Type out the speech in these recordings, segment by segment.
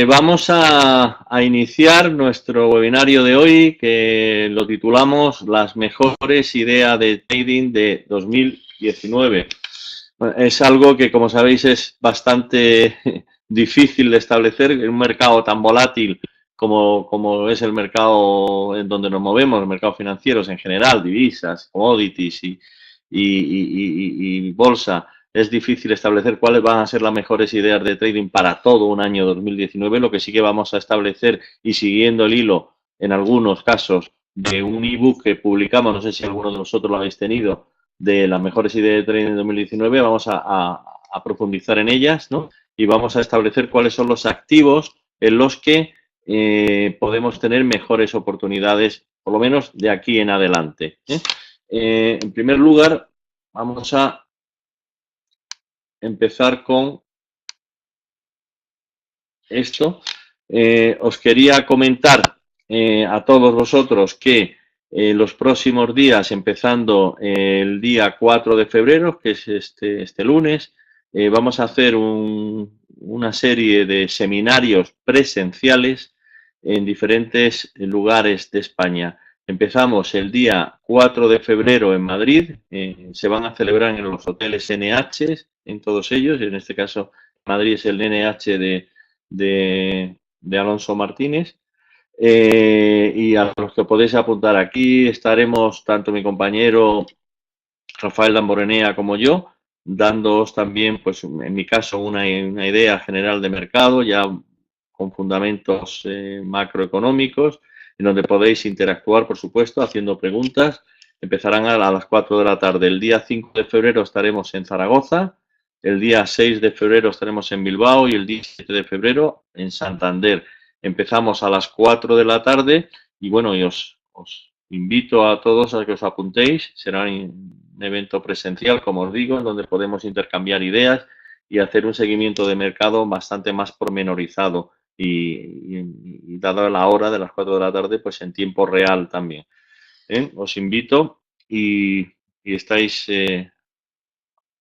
Vamos a iniciar nuestro webinario de hoy, que lo titulamos Las mejores ideas de trading de 2019. Es algo que, como sabéis, es bastante difícil de establecer en un mercado tan volátil como es el mercado en donde nos movemos, los mercados financieros en general, divisas, commodities y bolsa. Es difícil establecer cuáles van a ser las mejores ideas de trading para todo un año 2019. Lo que sí que vamos a establecer, y siguiendo el hilo en algunos casos de un ebook que publicamos, no sé si alguno de vosotros lo habéis tenido, de las mejores ideas de trading de 2019, vamos a profundizar en ellas, ¿no? Y vamos a establecer cuáles son los activos en los que podemos tener mejores oportunidades, por lo menos de aquí en adelante. En primer lugar, vamos a empezar con esto. Os quería comentar a todos vosotros que los próximos días, empezando el día 4 de febrero, que es este lunes, vamos a hacer una serie de seminarios presenciales en diferentes lugares de España. Empezamos el día 4 de febrero en Madrid, se van a celebrar en los hoteles NH, en todos ellos, y en este caso Madrid es el NH de Alonso Martínez. Y a los que podéis apuntar aquí, estaremos tanto mi compañero Rafael Damborenea como yo, dándoos también, pues en mi caso, una idea general de mercado, ya con fundamentos macroeconómicos, en donde podéis interactuar, por supuesto, haciendo preguntas. Empezarán a las 4 de la tarde. El día 5 de febrero estaremos en Zaragoza, el día 6 de febrero estaremos en Bilbao y el día 7 de febrero en Santander. Empezamos a las 4 de la tarde y bueno, os invito a todos a que os apuntéis. Será un evento presencial, como os digo, en donde podemos intercambiar ideas y hacer un seguimiento de mercado bastante más pormenorizado y dada la hora de las 4 de la tarde, pues en tiempo real también. Os invito y estáis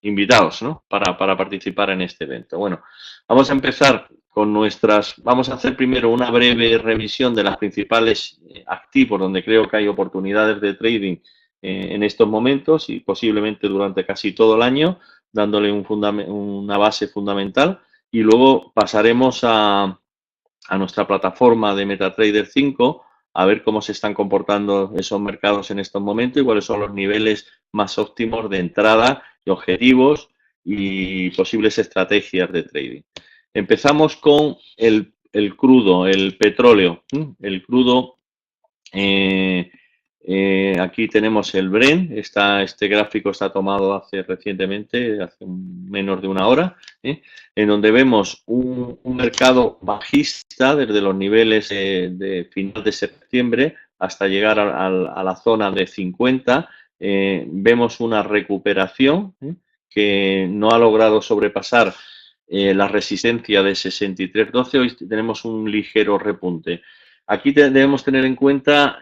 invitados, ¿no? para participar en este evento. Bueno, vamos a empezar con vamos a hacer primero una breve revisión de las principales activos donde creo que hay oportunidades de trading en estos momentos y posiblemente durante casi todo el año, dándole una base fundamental, y luego pasaremos a nuestra plataforma de MetaTrader 5 a ver cómo se están comportando esos mercados en estos momentos y cuáles son los niveles más óptimos de entrada y objetivos y posibles estrategias de trading. Empezamos con el crudo, el petróleo. El crudo, aquí tenemos el Brent. Este gráfico está tomado recientemente, hace menos de una hora, en donde vemos un mercado bajista desde los niveles de final de septiembre hasta llegar a la zona de 50. Vemos una recuperación que no ha logrado sobrepasar la resistencia de 63.12. Hoy tenemos un ligero repunte. Aquí debemos tener en cuenta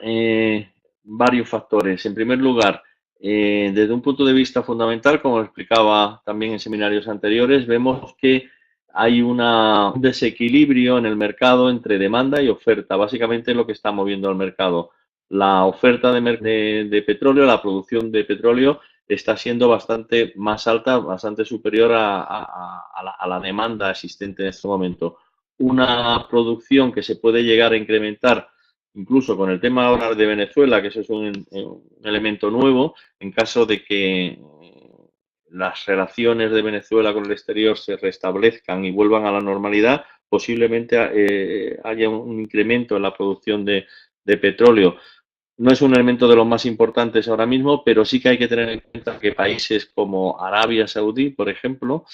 varios factores. En primer lugar, desde un punto de vista fundamental, como explicaba también en seminarios anteriores, vemos que hay un desequilibrio en el mercado entre demanda y oferta. Básicamente lo que está moviendo al mercado. La oferta de petróleo, la producción de petróleo está siendo bastante más alta, bastante superior a la demanda existente en este momento. Una producción que se puede llegar a incrementar incluso con el tema ahora de Venezuela, que eso es un elemento nuevo, en caso de que las relaciones de Venezuela con el exterior se restablezcan y vuelvan a la normalidad, posiblemente haya un incremento en la producción de petróleo. No es un elemento de los más importantes ahora mismo, pero sí que hay que tener en cuenta que países como Arabia Saudí, por ejemplo,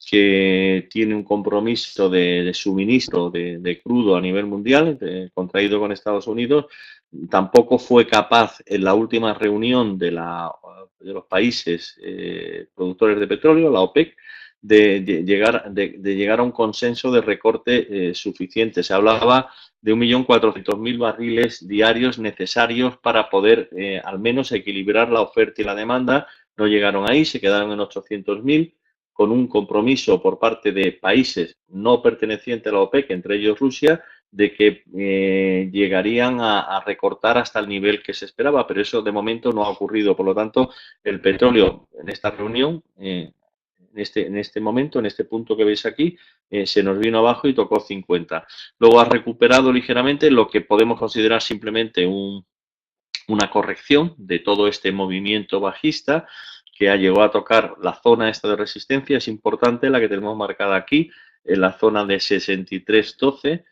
que tiene un compromiso de suministro de crudo a nivel mundial, contraído con Estados Unidos, tampoco fue capaz en la última reunión de los países productores de petróleo, la OPEC, de llegar a un consenso de recorte suficiente. Se hablaba de 1.400.000 barriles diarios necesarios para poder al menos equilibrar la oferta y la demanda. No llegaron ahí, se quedaron en 800.000, con un compromiso por parte de países no pertenecientes a la OPEC, entre ellos Rusia, de que llegarían a recortar hasta el nivel que se esperaba, pero eso de momento no ha ocurrido. Por lo tanto, el petróleo en esta reunión, en este momento, en este punto que veis aquí, se nos vino abajo y tocó 50. Luego ha recuperado ligeramente lo que podemos considerar simplemente una corrección de todo este movimiento bajista que ha llegado a tocar la zona esta de resistencia. Es importante la que tenemos marcada aquí, en la zona de 63.12,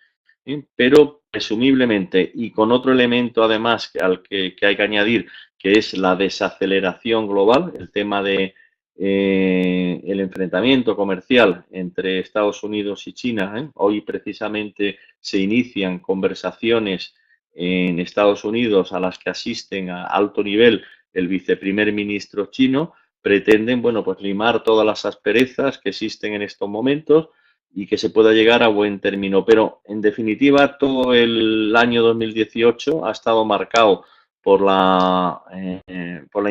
pero presumiblemente y con otro elemento además al que hay que añadir, que es la desaceleración global, el tema de el enfrentamiento comercial entre Estados Unidos y China. Hoy precisamente se inician conversaciones en Estados Unidos a las que asisten a alto nivel el viceprimer ministro chino. Pretenden, bueno, pues limar todas las asperezas que existen en estos momentos y que se pueda llegar a buen término. Pero, en definitiva, todo el año 2018 ha estado marcado por la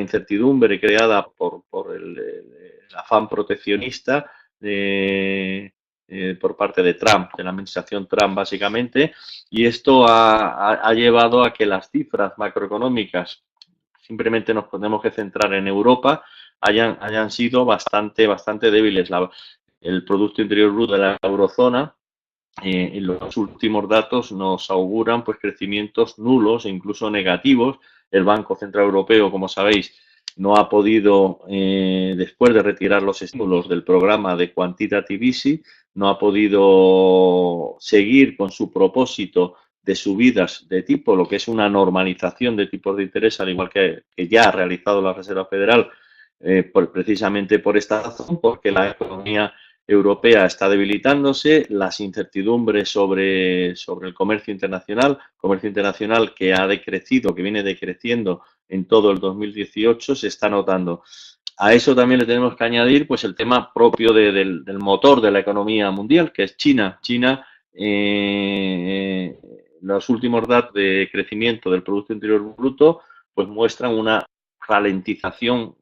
incertidumbre creada por el afán proteccionista por parte de Trump, de la administración Trump básicamente, y esto ha llevado a que las cifras macroeconómicas, simplemente nos tenemos que centrar en Europa, hayan sido bastante débiles. El Producto Interior Bruto de la eurozona, en los últimos datos nos auguran pues crecimientos nulos e incluso negativos. El Banco Central Europeo, como sabéis, no ha podido, después de retirar los estímulos del programa de Quantitative Easing, no ha podido seguir con su propósito de subidas de tipo, lo que es una normalización de tipos de interés, al igual que ya ha realizado la Reserva Federal, precisamente por esta razón, porque la economía europea está debilitándose, las incertidumbres sobre el comercio internacional que ha decrecido, que viene decreciendo en todo el 2018, se está notando. A eso también le tenemos que añadir pues el tema propio del motor de la economía mundial, que es China. China, los últimos datos de crecimiento del Producto Interior Bruto pues muestran una ralentización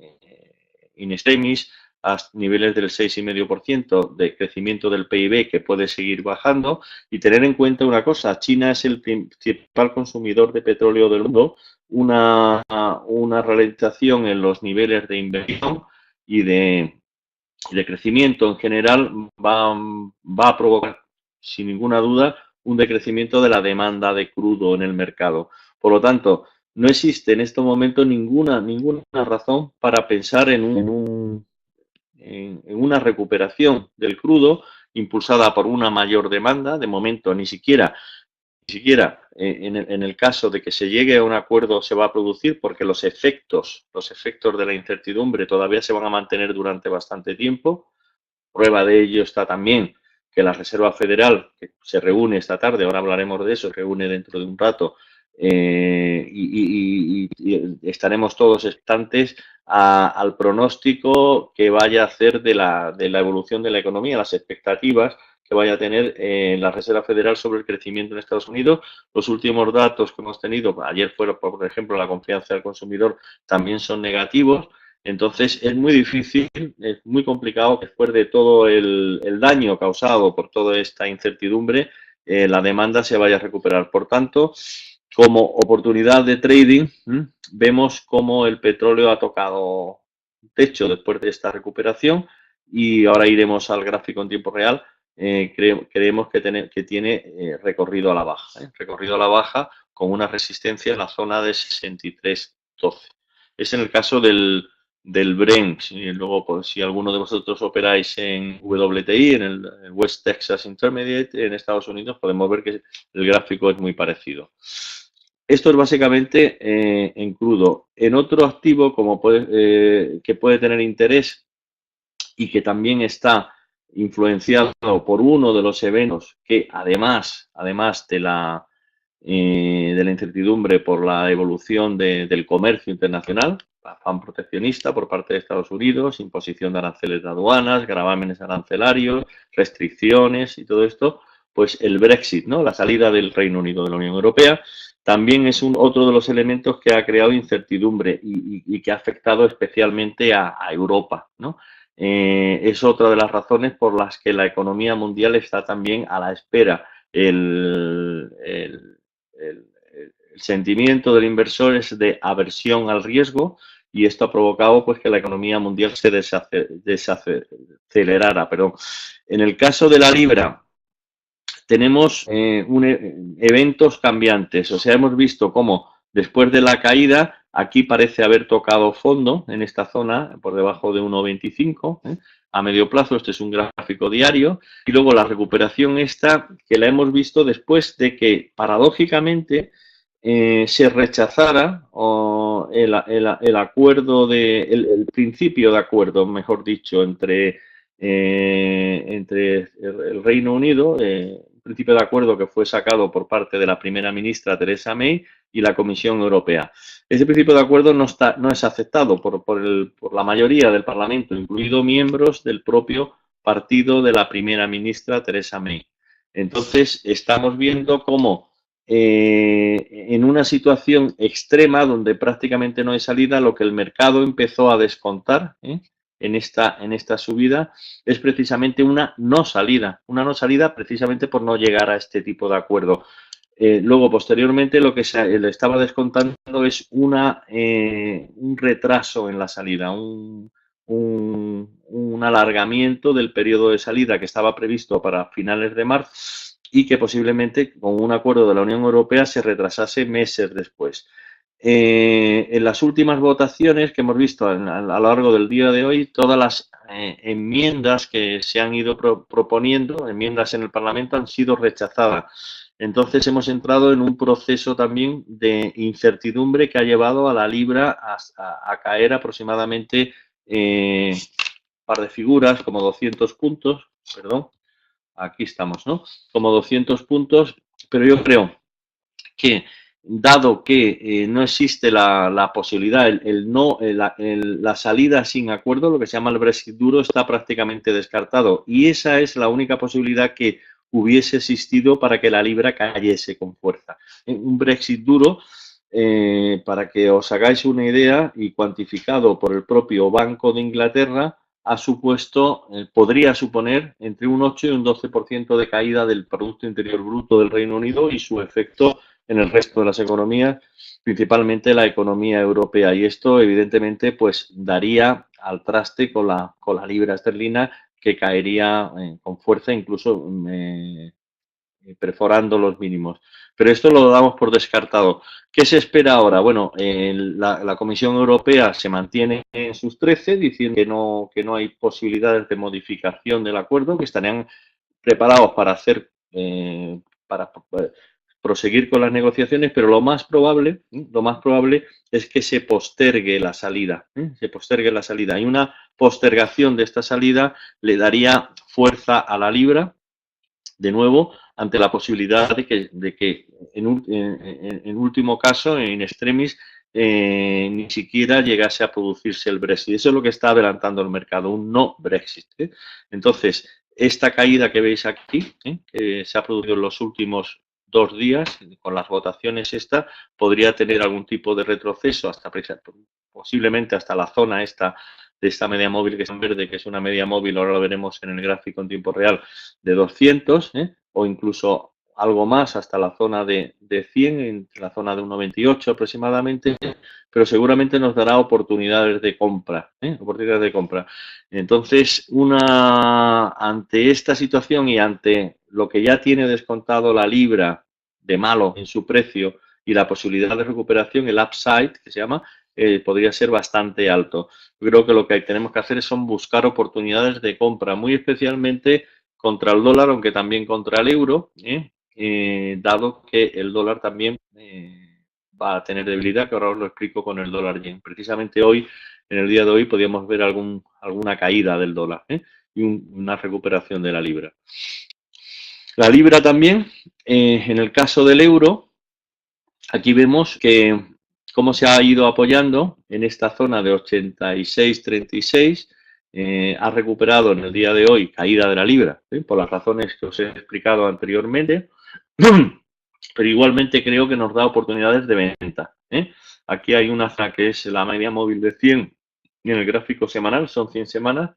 in extremis a niveles del 6,5% de crecimiento del PIB, que puede seguir bajando. Y tener en cuenta una cosa: China es el principal consumidor de petróleo del mundo. Una ralentización en los niveles de inversión y de crecimiento en general va a provocar, sin ninguna duda, un decrecimiento de la demanda de crudo en el mercado. Por lo tanto, no existe en este momento ninguna razón para pensar en una recuperación del crudo impulsada por una mayor demanda. De momento, ni siquiera en el caso de que se llegue a un acuerdo se va a producir, porque los efectos de la incertidumbre todavía se van a mantener durante bastante tiempo. Prueba de ello está también que la Reserva Federal, que se reúne esta tarde, ahora hablaremos de eso, se reúne dentro de un rato, y estaremos todos expectantes al pronóstico que vaya a hacer de la evolución de la economía, las expectativas que vaya a tener la Reserva Federal sobre el crecimiento en Estados Unidos. Los últimos datos que hemos tenido, ayer fueron, por ejemplo, la confianza del consumidor, también son negativos. Entonces es muy difícil, es muy complicado que después de todo el daño causado por toda esta incertidumbre, la demanda se vaya a recuperar. Por tanto, como oportunidad de trading, vemos cómo el petróleo ha tocado techo después de esta recuperación, y ahora iremos al gráfico en tiempo real. Creemos que tiene recorrido a la baja, con una resistencia en la zona de 63.12. Es en el caso del Brent. Y luego, pues, si alguno de vosotros operáis en WTI, en el West Texas Intermediate en Estados Unidos, podemos ver que el gráfico es muy parecido. Esto es básicamente en crudo. En otro activo que puede tener interés y que también está influenciado por uno de los eventos que, además de la incertidumbre por la evolución del comercio internacional, afán proteccionista por parte de Estados Unidos, imposición de aranceles de aduanas, gravámenes arancelarios, restricciones y todo esto, pues el Brexit, ¿no? La salida del Reino Unido de la Unión Europea, también es otro de los elementos que ha creado incertidumbre y que ha afectado especialmente a Europa, ¿no? es otra de las razones por las que la economía mundial está también a la espera. El sentimiento del inversor es de aversión al riesgo y esto ha provocado pues que la economía mundial se desacelerara. Perdón. En el caso de la libra tenemos eventos cambiantes, o sea, hemos visto cómo después de la caída aquí parece haber tocado fondo en esta zona por debajo de 1,25 a medio plazo. Este es un gráfico diario y luego la recuperación esta que la hemos visto después de que paradójicamente se rechazara el acuerdo el principio de acuerdo, mejor dicho, entre el Reino Unido, un principio de acuerdo que fue sacado por parte de la primera ministra Theresa May y la Comisión Europea. Ese principio de acuerdo no es aceptado por la mayoría del Parlamento, incluidos miembros del propio partido de la primera ministra Theresa May. Entonces, estamos viendo cómo en una situación extrema donde prácticamente no hay salida, lo que el mercado empezó a descontar en esta subida es precisamente una no salida precisamente por no llegar a este tipo de acuerdo. Luego, posteriormente, lo que se le estaba descontando es un retraso en la salida, un alargamiento del periodo de salida que estaba previsto para finales de marzo y que posiblemente con un acuerdo de la Unión Europea se retrasase meses después. En las últimas votaciones que hemos visto a lo largo del día de hoy, todas las enmiendas que se han ido proponiendo, enmiendas en el Parlamento, han sido rechazadas. Entonces hemos entrado en un proceso también de incertidumbre que ha llevado a la libra a caer aproximadamente un par de figuras, como 200 puntos, perdón, aquí estamos, ¿no? Como 200 puntos, pero yo creo que dado que no existe la posibilidad, la salida sin acuerdo, lo que se llama el Brexit duro, está prácticamente descartado. Y esa es la única posibilidad que hubiese existido para que la libra cayese con fuerza. Un Brexit duro, para que os hagáis una idea y cuantificado por el propio Banco de Inglaterra, podría suponer entre un 8 y un 12% de caída del Producto Interior Bruto del Reino Unido y su efecto en el resto de las economías, principalmente la economía europea. Y esto, evidentemente, pues daría al traste con la libra esterlina, que caería con fuerza, incluso perforando los mínimos. Pero esto lo damos por descartado. ¿Qué se espera ahora? Bueno, la Comisión Europea se mantiene en sus 13, diciendo que no hay posibilidades de modificación del acuerdo, que estarían preparados para para proseguir con las negociaciones, pero lo más probable es que se postergue la salida, Y una postergación de esta salida le daría fuerza a la libra, de nuevo, ante la posibilidad de que en último caso, en extremis, ni siquiera llegase a producirse el Brexit. Eso es lo que está adelantando el mercado, un no Brexit. Entonces, esta caída que veis aquí, que se ha producido en los últimos 2 días, con las votaciones podría tener algún tipo de retroceso posiblemente hasta la zona de esta media móvil que es en verde, que es una media móvil, ahora lo veremos en el gráfico en tiempo real, de 200, o incluso algo más hasta la zona de 100, en la zona de 1,28 aproximadamente, pero seguramente nos dará oportunidades de compra, Entonces, ante esta situación y ante lo que ya tiene descontado la libra de malo en su precio y la posibilidad de recuperación, el upside, que se llama, podría ser bastante alto. Yo creo que lo que tenemos que hacer son buscar oportunidades de compra, muy especialmente contra el dólar, aunque también contra el euro, dado que el dólar también va a tener debilidad, que ahora os lo explico con el dólar yen. Precisamente hoy, en el día de hoy, podríamos ver alguna caída del dólar y una recuperación de la libra. La libra también, en el caso del euro, aquí vemos que cómo se ha ido apoyando en esta zona de 86,36, ha recuperado en el día de hoy caída de la libra, por las razones que os he explicado anteriormente, pero igualmente creo que nos da oportunidades de venta. Aquí hay una zona que es la media móvil de 100 y en el gráfico semanal, son 100 semanas,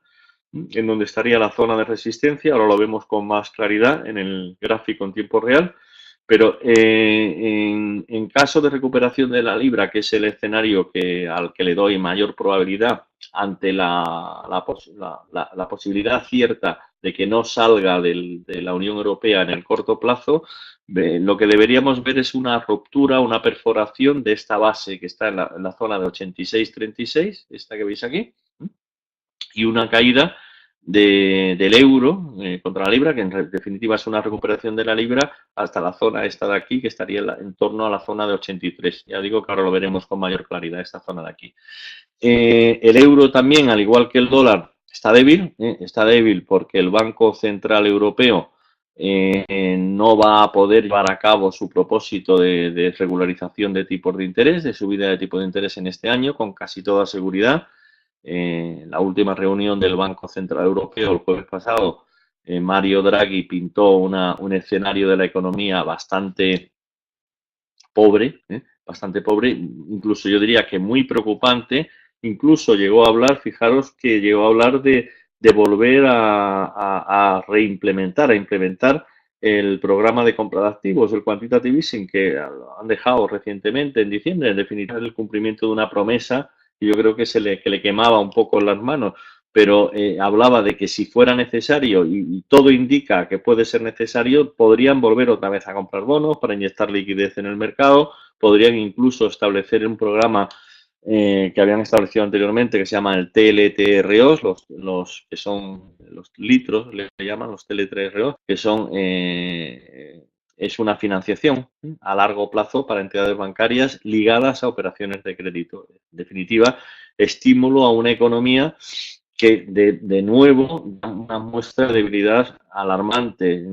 en donde estaría la zona de resistencia. Ahora lo vemos con más claridad en el gráfico en tiempo real. Pero en caso de recuperación de la libra, que es el escenario al que le doy mayor probabilidad ante la posibilidad cierta de que no salga de la Unión Europea en el corto plazo, lo que deberíamos ver es una ruptura, una perforación de esta base que está en la zona de 86,36, esta que veis aquí, y una caída del euro contra la libra, que en definitiva es una recuperación de la libra hasta la zona esta de aquí, que estaría en torno a la zona de 83. Ya digo que ahora lo veremos con mayor claridad, esta zona de aquí. El euro también, al igual que el dólar, está débil porque el Banco Central Europeo no va a poder llevar a cabo su propósito de regularización de tipos de interés, de subida de tipos de interés en este año, con casi toda seguridad. La última reunión del Banco Central Europeo el jueves pasado, Mario Draghi pintó un escenario de la economía bastante pobre, incluso yo diría que muy preocupante. Incluso llegó a hablar, fijaros que llegó a hablar de volver a implementar el programa de compra de activos, el quantitative easing, que han dejado recientemente en diciembre, en definitiva el cumplimiento de una promesa que yo creo que que le quemaba un poco las manos, pero hablaba de que si fuera necesario, y todo indica que puede ser necesario, podrían volver otra vez a comprar bonos para inyectar liquidez en el mercado, podrían incluso establecer un programa que habían establecido anteriormente, que se llama el TLTROs, los que son los litros, le llaman los TLTROs, que son es una financiación a largo plazo para entidades bancarias ligadas a operaciones de crédito. En definitiva, estímulo a una economía que de nuevo da una muestra de debilidad alarmante.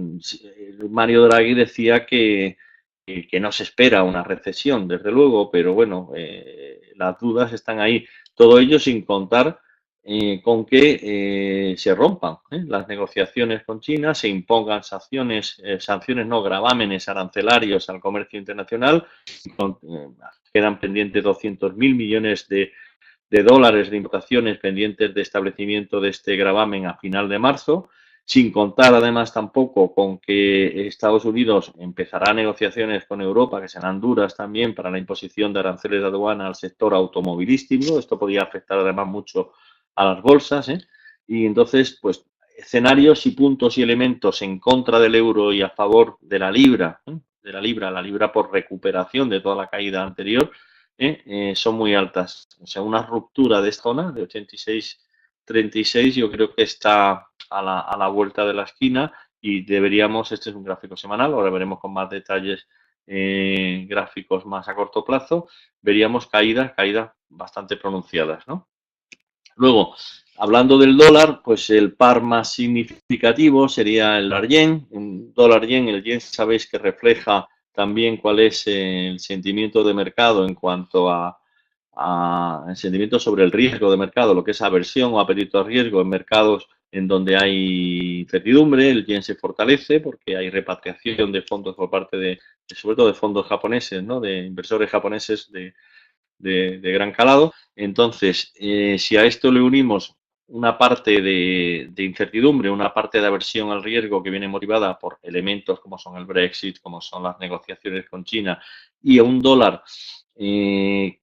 Mario Draghi decía que no se espera una recesión, desde luego, pero bueno, las dudas están ahí. Todo ello sin contar con que se rompan las negociaciones con China, se impongan sanciones no, gravámenes arancelarios al comercio internacional. Quedan pendientes 200.000 millones de dólares de importaciones pendientes de establecimiento de este gravamen a final de marzo, sin contar además tampoco con que Estados Unidos empezará negociaciones con Europa, que serán duras también para la imposición de aranceles de aduana al sector automovilístico. Esto podría afectar además mucho a las bolsas, y entonces, pues, escenarios y puntos y elementos en contra del euro y a favor de la libra, la libra por recuperación de toda la caída anterior, son muy altas. O sea, una ruptura de esta zona de 86,36 yo creo que está a la vuelta de la esquina y deberíamos, este es un gráfico semanal, ahora veremos con más detalles gráficos más a corto plazo, veríamos caídas bastante pronunciadas, ¿no? Luego, hablando del dólar, pues el par más significativo sería el dólar-yen. En dólar-yen, el yen sabéis que refleja también cuál es el sentimiento de mercado en cuanto a el sentimiento sobre el riesgo de mercado, lo que es aversión o apetito a riesgo en mercados en donde hay incertidumbre. El yen se fortalece porque hay repatriación de fondos por parte sobre todo de fondos japoneses, ¿no? De inversores japoneses de gran calado. Entonces, si a esto le unimos una parte de incertidumbre, una parte de aversión al riesgo que viene motivada por elementos como son el Brexit, como son las negociaciones con China, y a un dólar que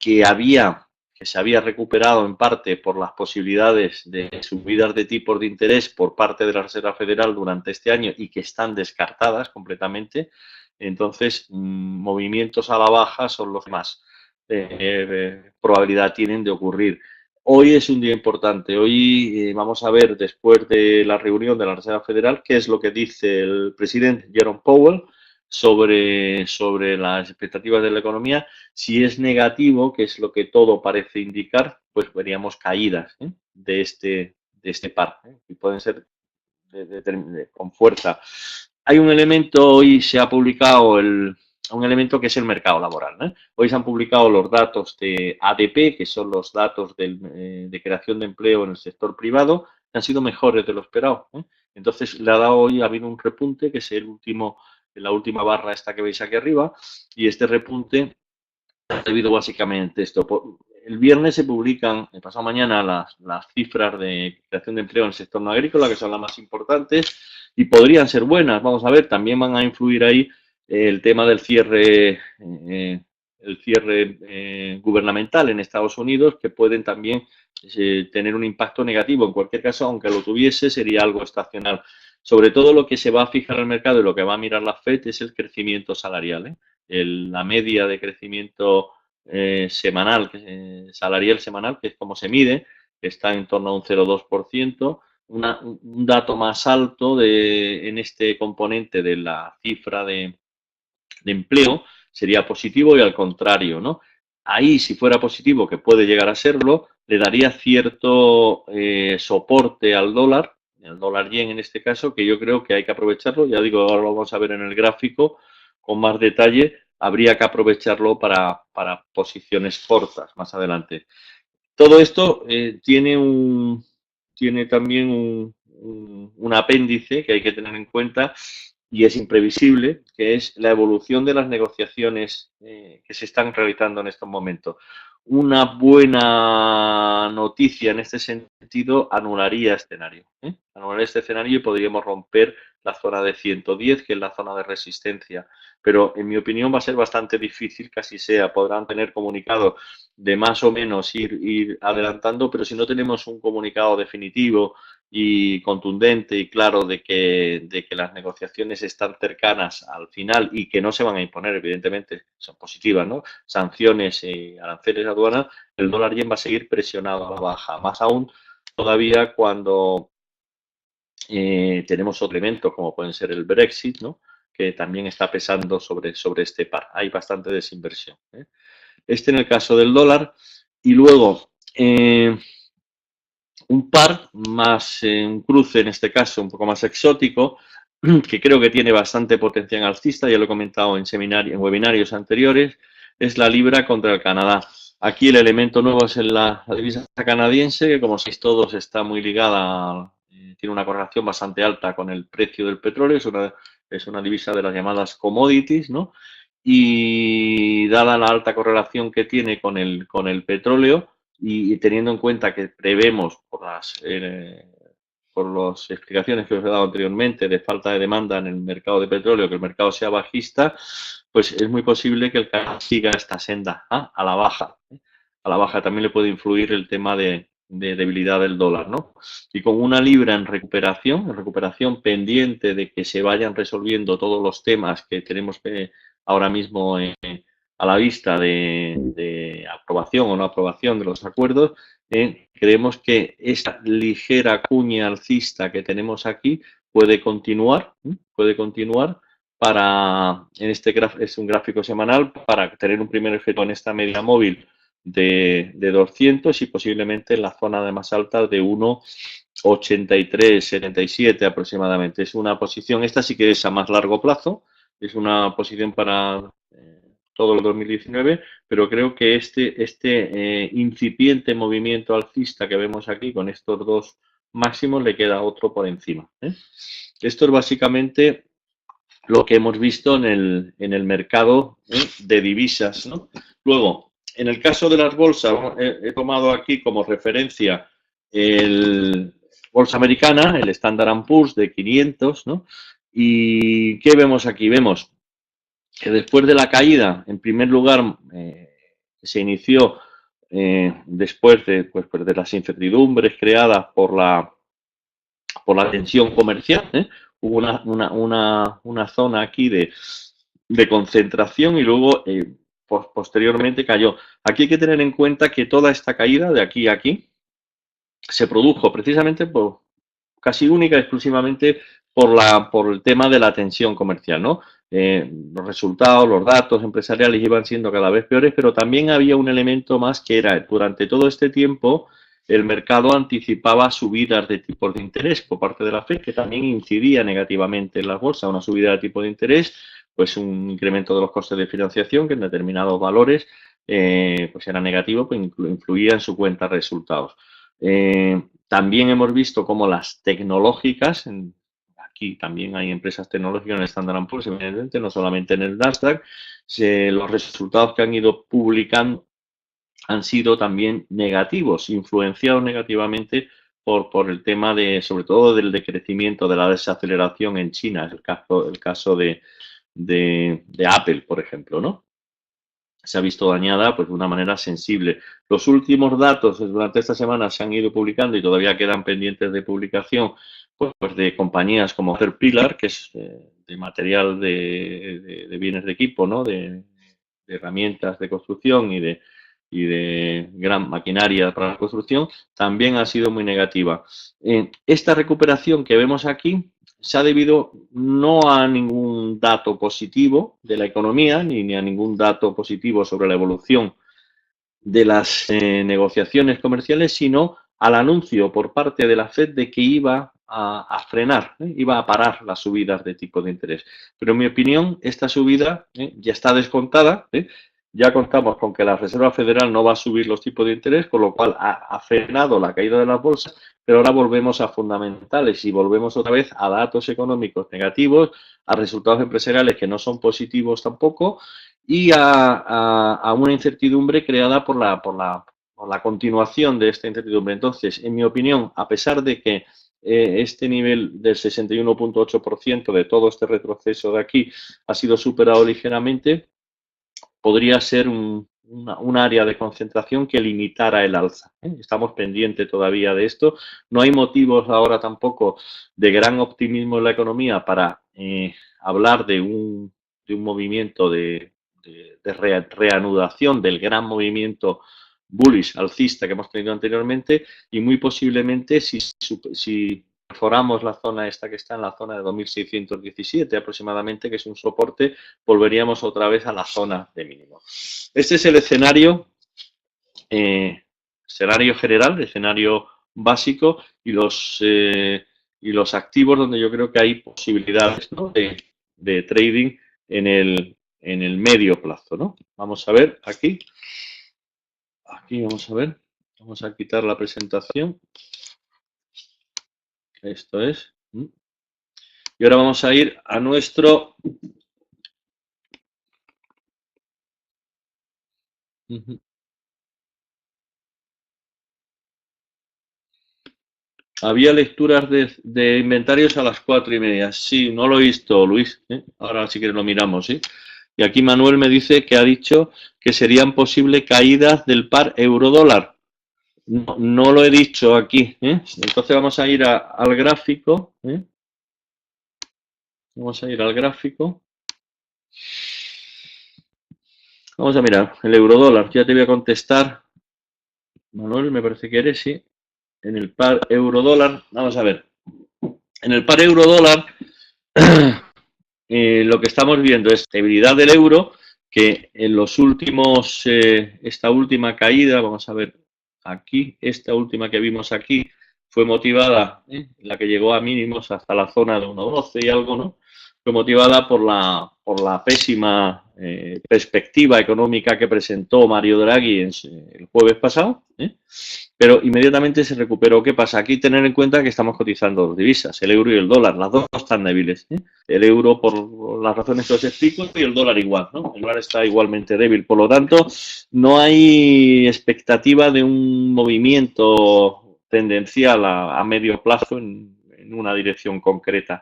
se había recuperado en parte por las posibilidades de subidas de tipos de interés por parte de la Reserva Federal durante este año y que están descartadas completamente, entonces movimientos a la baja son los que más probabilidad tienen de ocurrir. Hoy es un día importante. Hoy vamos a ver, después de la reunión de la Reserva Federal, qué es lo que dice el presidente Jerome Powell sobre las expectativas de la economía. Si es negativo, que es lo que todo parece indicar, pues veríamos caídas de este par, y pueden ser con fuerza. Hay un elemento, hoy se ha publicado un elemento que es el mercado laboral, ¿no? Hoy se han publicado los datos de ADP, que son los datos de creación de empleo en el sector privado, que han sido mejores de lo esperado. Entonces, ha habido un repunte, que es la última barra esta que veis aquí arriba, y este repunte ha debido básicamente esto. el viernes se publican, el pasado mañana, las cifras de creación de empleo en el sector no agrícola, que son las más importantes, y podrían ser buenas. Vamos a ver, también van a influir ahí el tema del cierre, gubernamental en Estados Unidos, que pueden también tener un impacto negativo. En cualquier caso, aunque lo tuviese, sería algo estacional. Sobre todo lo que se va a fijar el mercado y lo que va a mirar la FED es el crecimiento salarial, ¿eh? La media de crecimiento semanal, salarial semanal, que es como se mide, que está en torno a un 0,2%, un dato más alto en este componente de la cifra de empleo sería positivo y al contrario, ¿no? Ahí, si fuera positivo, que puede llegar a serlo, le daría cierto soporte al dólar, el dólar yen en este caso, que yo creo que hay que aprovecharlo. Ya digo, ahora lo vamos a ver en el gráfico con más detalle. Habría que aprovecharlo para posiciones cortas más adelante. Todo esto tiene también un apéndice que hay que tener en cuenta y es imprevisible, que es la evolución de las negociaciones que se están realizando en estos momentos. Una buena noticia en este sentido anularía escenario. Anularía este escenario y podríamos romper la zona de 110, que es la zona de resistencia. Pero en mi opinión va a ser bastante difícil que así sea. Podrán tener comunicado de más o menos ir adelantando, pero si no tenemos un comunicado definitivo y contundente y claro de que las negociaciones están cercanas al final y que no se van a imponer, evidentemente, son positivas, ¿no? Sanciones y aranceles de aduana, el dólar yen va a seguir presionado a la baja, más aún todavía cuando tenemos otros elementos como pueden ser el Brexit, ¿no? Que también está pesando sobre este par. Hay bastante desinversión, ¿eh? Este en el caso del dólar. Y luego, un par más, un cruce en este caso un poco más exótico, que creo que tiene bastante potencial alcista, ya lo he comentado en webinarios anteriores, es la libra contra el Canadá. Aquí el elemento nuevo es la divisa canadiense, que como sabéis todos está muy ligada, tiene una correlación bastante alta con el precio del petróleo, es una divisa de las llamadas commodities, ¿no? Y dada la alta correlación que tiene con el petróleo, y teniendo en cuenta que prevemos por las explicaciones que os he dado anteriormente de falta de demanda en el mercado de petróleo, que el mercado sea bajista, pues es muy posible que el canal siga esta senda a la baja. A la baja también le puede influir el tema de debilidad del dólar, ¿no? Y con una libra en recuperación pendiente de que se vayan resolviendo todos los temas que tenemos ahora mismo a la vista de aprobación o no aprobación de los acuerdos, creemos que esa ligera cuña alcista que tenemos aquí puede continuar para, es un gráfico semanal, para tener un primer efecto en esta media móvil de 200 y posiblemente en la zona de más alta de 1,83, 77 aproximadamente. Es una posición, esta sí que es a más largo plazo, es una posición para todo el 2019, pero creo que este incipiente movimiento alcista que vemos aquí con estos dos máximos le queda otro por encima. Esto es básicamente lo que hemos visto en el mercado de divisas, ¿no? Luego, en el caso de las bolsas, he tomado aquí como referencia el bolsa americana, el Standard & Poor's de 500, ¿no? ¿Y qué vemos aquí? Vemos que después de la caída, en primer lugar, se inició después de las incertidumbres creadas por la tensión comercial, hubo una zona aquí de concentración y luego posteriormente cayó. Aquí hay que tener en cuenta que toda esta caída de aquí a aquí se produjo precisamente casi única y exclusivamente por el tema de la tensión comercial, ¿no? Los resultados, los datos empresariales iban siendo cada vez peores, pero también había un elemento más que era, durante todo este tiempo, el mercado anticipaba subidas de tipos de interés por parte de la FED, que también incidía negativamente en la bolsa. Una subida de tipo de interés, pues un incremento de los costes de financiación, que en determinados valores pues era negativo, pues influía en su cuenta de resultados. También hemos visto cómo las tecnológicas, aquí también hay empresas tecnológicas en el Standard & Poor's, evidentemente, no solamente en el Nasdaq, los resultados que han ido publicando han sido también negativos, influenciados negativamente por el tema de, sobre todo, del decrecimiento, de la desaceleración en China, el caso de Apple, por ejemplo, ¿no? Se ha visto dañada pues de una manera sensible. Los últimos datos durante esta semana se han ido publicando y todavía quedan pendientes de publicación, pues de compañías como Caterpillar, que es de material de bienes de equipo, ¿no? De herramientas de construcción y de gran maquinaria para la construcción, también ha sido muy negativa. Esta recuperación que vemos aquí se ha debido no a ningún dato positivo de la economía ni a ningún dato positivo sobre la evolución de las negociaciones comerciales, sino al anuncio por parte de la Fed de que iba a frenar, iba a parar las subidas de tipo de interés. Pero en mi opinión, esta subida ya está descontada. Ya contamos con que la Reserva Federal no va a subir los tipos de interés, con lo cual ha frenado la caída de las bolsas, pero ahora volvemos a fundamentales y volvemos otra vez a datos económicos negativos, a resultados empresariales que no son positivos tampoco, y a una incertidumbre creada por la continuación de esta incertidumbre. Entonces, en mi opinión, a pesar de que este nivel del 61,8% de todo este retroceso de aquí ha sido superado ligeramente, podría ser un área de concentración que limitara el alza. Estamos pendientes todavía de esto. No hay motivos ahora tampoco de gran optimismo en la economía para hablar de un movimiento de reanudación del gran movimiento bullish alcista que hemos tenido anteriormente, y muy posiblemente si perforamos la zona esta que está en la zona de 2.617 aproximadamente, que es un soporte, volveríamos otra vez a la zona de mínimo. Este es el escenario general, escenario básico, y los activos donde yo creo que hay posibilidades, ¿no?, de trading en el medio plazo, ¿no? Vamos a ver aquí. Aquí vamos a ver. Vamos a quitar la presentación. Esto es. Y ahora vamos a ir a nuestro... Había lecturas de inventarios a las 4:30. Sí, no lo he visto, Luis. Ahora si quieres lo miramos, ¿sí? Y aquí Manuel me dice que ha dicho que serían posibles caídas del par euro-dólar. No, no lo he dicho aquí. Entonces vamos a ir al gráfico. Vamos a ir al gráfico. Vamos a mirar el euro-dólar. Ya te voy a contestar. Manuel, me parece que eres, sí. En el par euro-dólar, vamos a ver. En el par euro-dólar, lo que estamos viendo es debilidad del euro, que en los últimos, esta última caída, vamos a ver aquí, esta última que vimos aquí, fue motivada, la que llegó a mínimos hasta la zona de 1,12 y algo, ¿no? Fue motivada por la pésima perspectiva económica que presentó Mario Draghi el jueves pasado, pero inmediatamente se recuperó. ¿Qué pasa? Aquí tener en cuenta que estamos cotizando dos divisas, el euro y el dólar, las dos están débiles. El euro por las razones que os explico y el dólar igual, ¿no? El dólar está igualmente débil. Por lo tanto, no hay expectativa de un movimiento tendencial a medio plazo en una dirección concreta.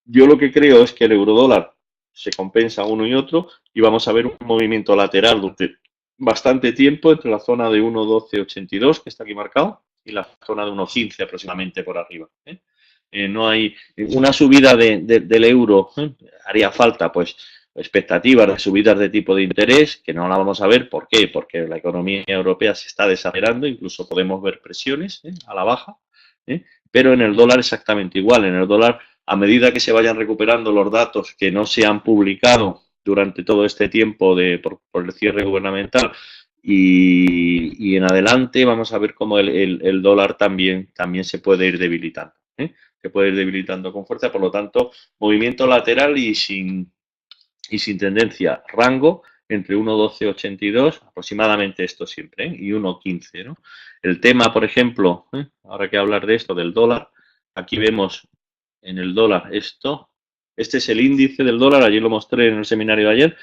Yo lo que creo es que el eurodólar se compensa uno y otro y vamos a ver un movimiento lateral durante bastante tiempo entre la zona de 1,1282, que está aquí marcado, y la zona de 1,15 aproximadamente por arriba. No hay una subida del euro, haría falta pues expectativas de subidas de tipo de interés, que no la vamos a ver. ¿Por qué? Porque la economía europea se está desacelerando, incluso podemos ver presiones a la baja, pero en el dólar exactamente igual. En el dólar, a medida que se vayan recuperando los datos que no se han publicado durante todo este tiempo por el cierre gubernamental y en adelante, vamos a ver cómo el dólar también se puede ir debilitando. Se puede ir debilitando con fuerza, por lo tanto, movimiento lateral y sin tendencia, rango entre 1,1282, aproximadamente esto siempre, y 1,15, ¿no? El tema, por ejemplo, ahora que hablar de esto, del dólar, aquí vemos en el dólar esto, Este es el índice del dólar, ayer lo mostré en el seminario de ayer,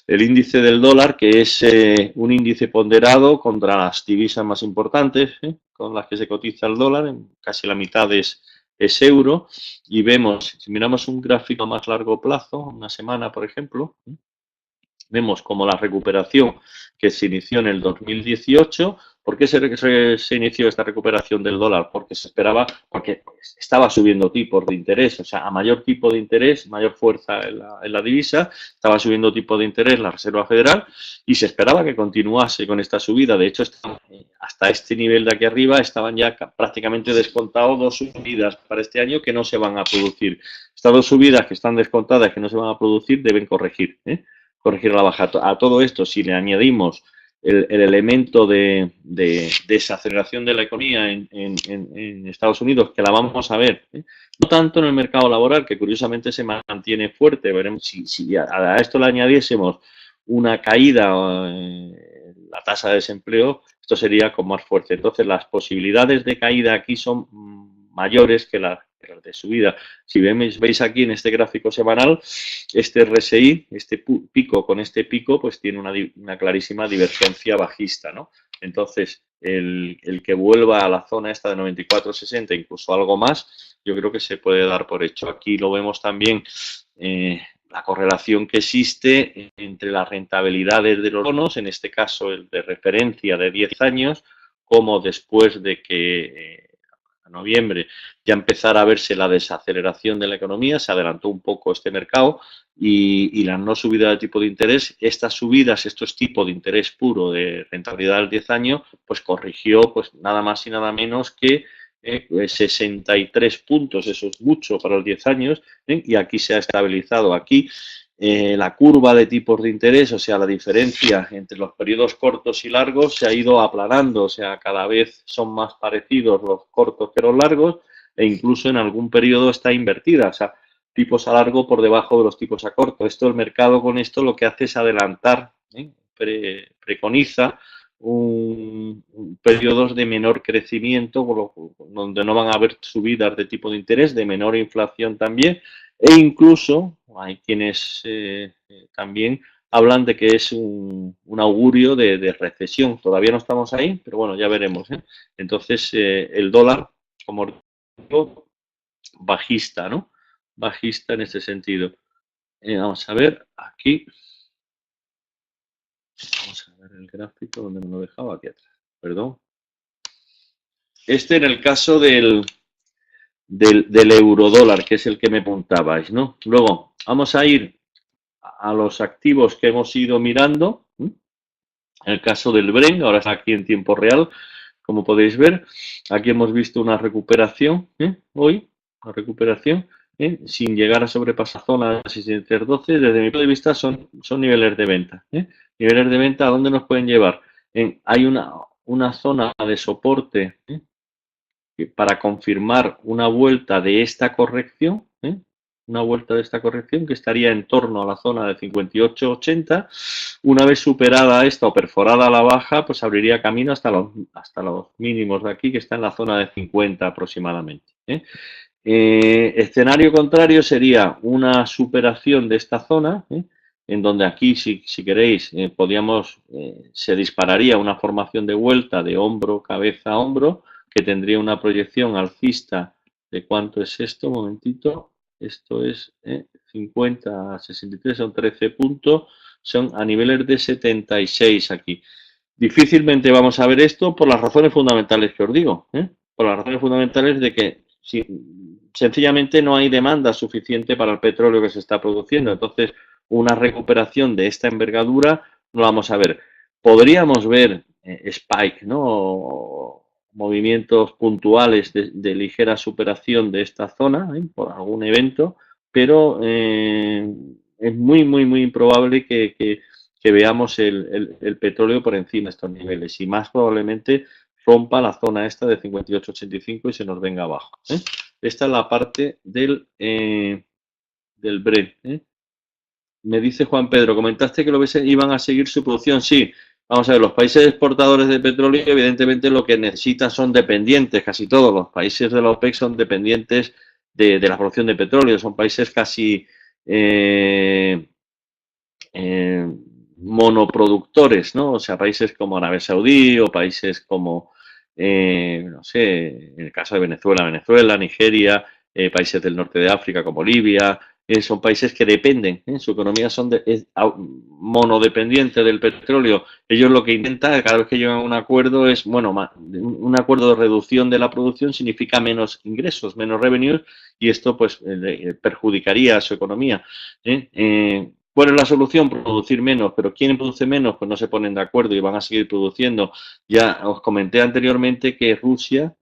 el índice del dólar, que es un índice ponderado contra las divisas más importantes, con las que se cotiza el dólar, casi la mitad es euro, y vemos, si miramos un gráfico a más largo plazo, una semana por ejemplo, vemos como la recuperación que se inició en el 2018. ¿Por qué se inició esta recuperación del dólar? Porque se esperaba, porque estaba subiendo tipos de interés, o sea, a mayor tipo de interés, mayor fuerza en la divisa, estaba subiendo tipo de interés la Reserva Federal y se esperaba que continuase con esta subida. De hecho, hasta este nivel de aquí arriba estaban ya prácticamente descontados 2 subidas para este año que no se van a producir. Estas 2 subidas que están descontadas, que no se van a producir, deben corregir, corregir a la baja. A todo esto, si le añadimos el elemento de desaceleración de la economía en Estados Unidos, que la vamos a ver, no tanto en el mercado laboral, que curiosamente se mantiene fuerte, veremos si a esto le añadiésemos una caída en la tasa de desempleo, esto sería con más fuerza. Entonces, las posibilidades de caída aquí son mayores que las de subida. Si veis aquí en este gráfico semanal, este RSI, este pico con este pico, pues tiene una clarísima divergencia bajista, ¿no? Entonces, el que vuelva a la zona esta de 94,60, incluso algo más, yo creo que se puede dar por hecho. Aquí lo vemos también, la correlación que existe entre las rentabilidades de los bonos, en este caso el de referencia de 10 años, como después de que a noviembre ya empezara a verse la desaceleración de la economía, se adelantó un poco este mercado y la no subida de tipo de interés, estas subidas, estos tipos de interés puro de rentabilidad del 10 años, pues corrigió pues nada más y nada menos que 63 puntos, eso es mucho para los 10 años, y aquí se ha estabilizado. Aquí la curva de tipos de interés, o sea, la diferencia entre los periodos cortos y largos se ha ido aplanando, o sea, cada vez son más parecidos los cortos que los largos e incluso en algún periodo está invertida, o sea, tipos a largo por debajo de los tipos a corto. Esto, el mercado con esto lo que hace es adelantar, preconiza periodos de menor crecimiento, donde no van a haber subidas de tipo de interés, de menor inflación también, e incluso hay quienes también hablan de que es un augurio de recesión. Todavía no estamos ahí, pero bueno, ya veremos. Entonces, el dólar, como digo, bajista, ¿no? Bajista en este sentido. Vamos a ver aquí. Vamos a ver el gráfico donde me lo dejaba, aquí atrás. Perdón. Este en el caso del eurodólar, que es el que me apuntabais, ¿no? Luego, vamos a ir a los activos que hemos ido mirando. En el caso del Bren, ahora está aquí en tiempo real, como podéis ver. Aquí hemos visto una recuperación, hoy, una recuperación, sin llegar a sobrepasar zona de 63.12. Desde mi punto de vista son niveles de venta. Niveles de venta, ¿a dónde nos pueden llevar? Hay una zona de soporte para confirmar una vuelta de esta corrección, una vuelta de esta corrección que estaría en torno a la zona de 58.80. Una vez superada esta o perforada a la baja, pues abriría camino hasta los mínimos de aquí, que está en la zona de 50 aproximadamente. Escenario contrario sería una superación de esta zona, en donde aquí, si queréis, se dispararía una formación de vuelta de hombro, cabeza, hombro, que tendría una proyección alcista de cuánto es esto, un momentito, esto es 50 a 63, son 13 puntos, son a niveles de 76 aquí. Difícilmente vamos a ver esto por las razones fundamentales que os digo, por las razones fundamentales de que sencillamente no hay demanda suficiente para el petróleo que se está produciendo, entonces una recuperación de esta envergadura no la vamos a ver. Podríamos ver spike, ¿no? Movimientos puntuales de ligera superación de esta zona por algún evento, pero es muy improbable que veamos el petróleo por encima de estos niveles y más probablemente rompa la zona esta de 58.85 y se nos venga abajo. Esta es la parte del Brent. Me dice Juan Pedro, comentaste que iban a seguir su producción. Sí, vamos a ver, los países exportadores de petróleo evidentemente lo que necesitan son dependientes, casi todos los países de la OPEC son dependientes de la producción de petróleo, son países casi monoproductores, ¿no? O sea, países como Arabia Saudí o países como, no sé, en el caso de Venezuela, Nigeria, países del norte de África como Libia, son países que dependen, su economía es monodependiente del petróleo. Ellos lo que intentan, cada vez que llegan a un acuerdo, es, bueno, un acuerdo de reducción de la producción significa menos ingresos, menos revenues, y esto pues perjudicaría a su economía. ¿Cuál es la solución? Producir menos, pero ¿quién produce menos? Pues no se ponen de acuerdo y van a seguir produciendo. Ya os comenté anteriormente que Rusia,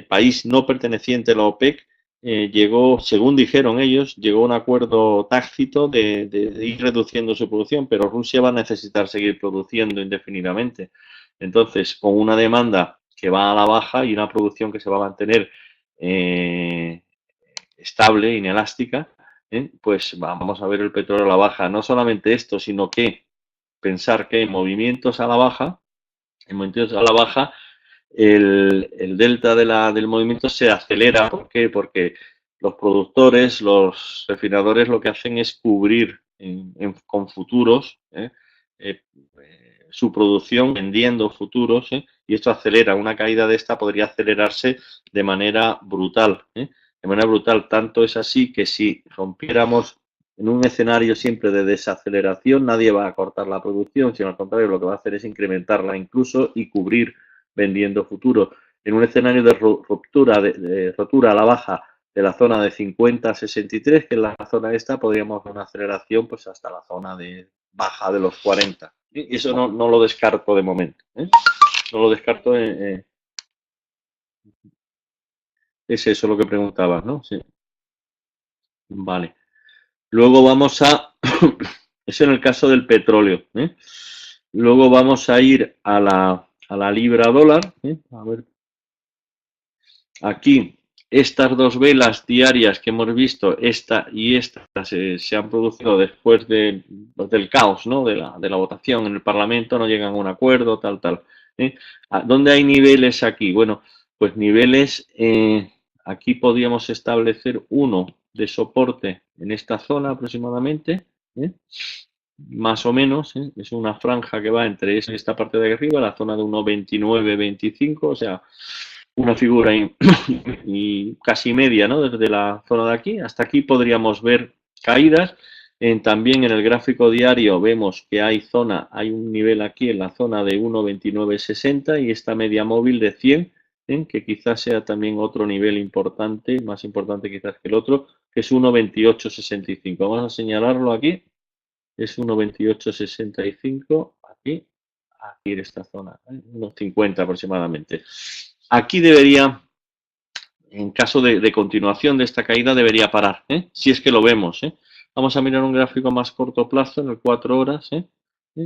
país no perteneciente a la OPEC, llegó, según dijeron ellos, llegó a un acuerdo tácito de ir reduciendo su producción, pero Rusia va a necesitar seguir produciendo indefinidamente. Entonces, con una demanda que va a la baja y una producción que se va a mantener estable, inelástica, pues vamos a ver el petróleo a la baja. No solamente esto, sino que pensar que en movimientos a la baja, el delta del movimiento se acelera. ¿Por qué? Porque los productores, los refinadores lo que hacen es cubrir con futuros su producción vendiendo futuros, y esto acelera. Una caída de esta podría acelerarse de manera brutal. De manera brutal. Tanto es así que si rompiéramos en un escenario siempre de desaceleración, nadie va a cortar la producción, sino al contrario, lo que va a hacer es incrementarla incluso y cubrir vendiendo futuros. En un escenario de rotura a la baja de la zona de 50 a 63, que es la zona esta, podríamos ver una aceleración pues hasta la zona de baja de los 40. Y eso no lo descarto de momento. No lo descarto. Es eso lo que preguntabas, ¿no? Sí. Vale. Luego vamos a... Eso en el caso del petróleo. Luego vamos a ir a la libra dólar. A ver. Aquí, estas dos velas diarias que hemos visto, esta y esta, se han producido después del caos, ¿no? De la votación en el Parlamento, no llegan a un acuerdo, tal. ¿Dónde hay niveles aquí? Bueno, pues niveles, aquí podríamos establecer uno de soporte en esta zona aproximadamente, más o menos, es una franja que va entre esta parte de arriba, la zona de 1,29-25, o sea, una figura y casi media, ¿no? Desde la zona de aquí hasta aquí podríamos ver caídas. También en el gráfico diario vemos que hay un nivel aquí en la zona de 1,2960 y esta media móvil de 100, que quizás sea también otro nivel importante, más importante quizás que el otro, que es 1,2865. Vamos a señalarlo aquí. Es 1,2865 aquí en esta zona, unos 50 aproximadamente. Aquí debería, en caso de continuación de esta caída, debería parar, si es que lo vemos. Vamos a mirar un gráfico más corto plazo, en el 4 horas.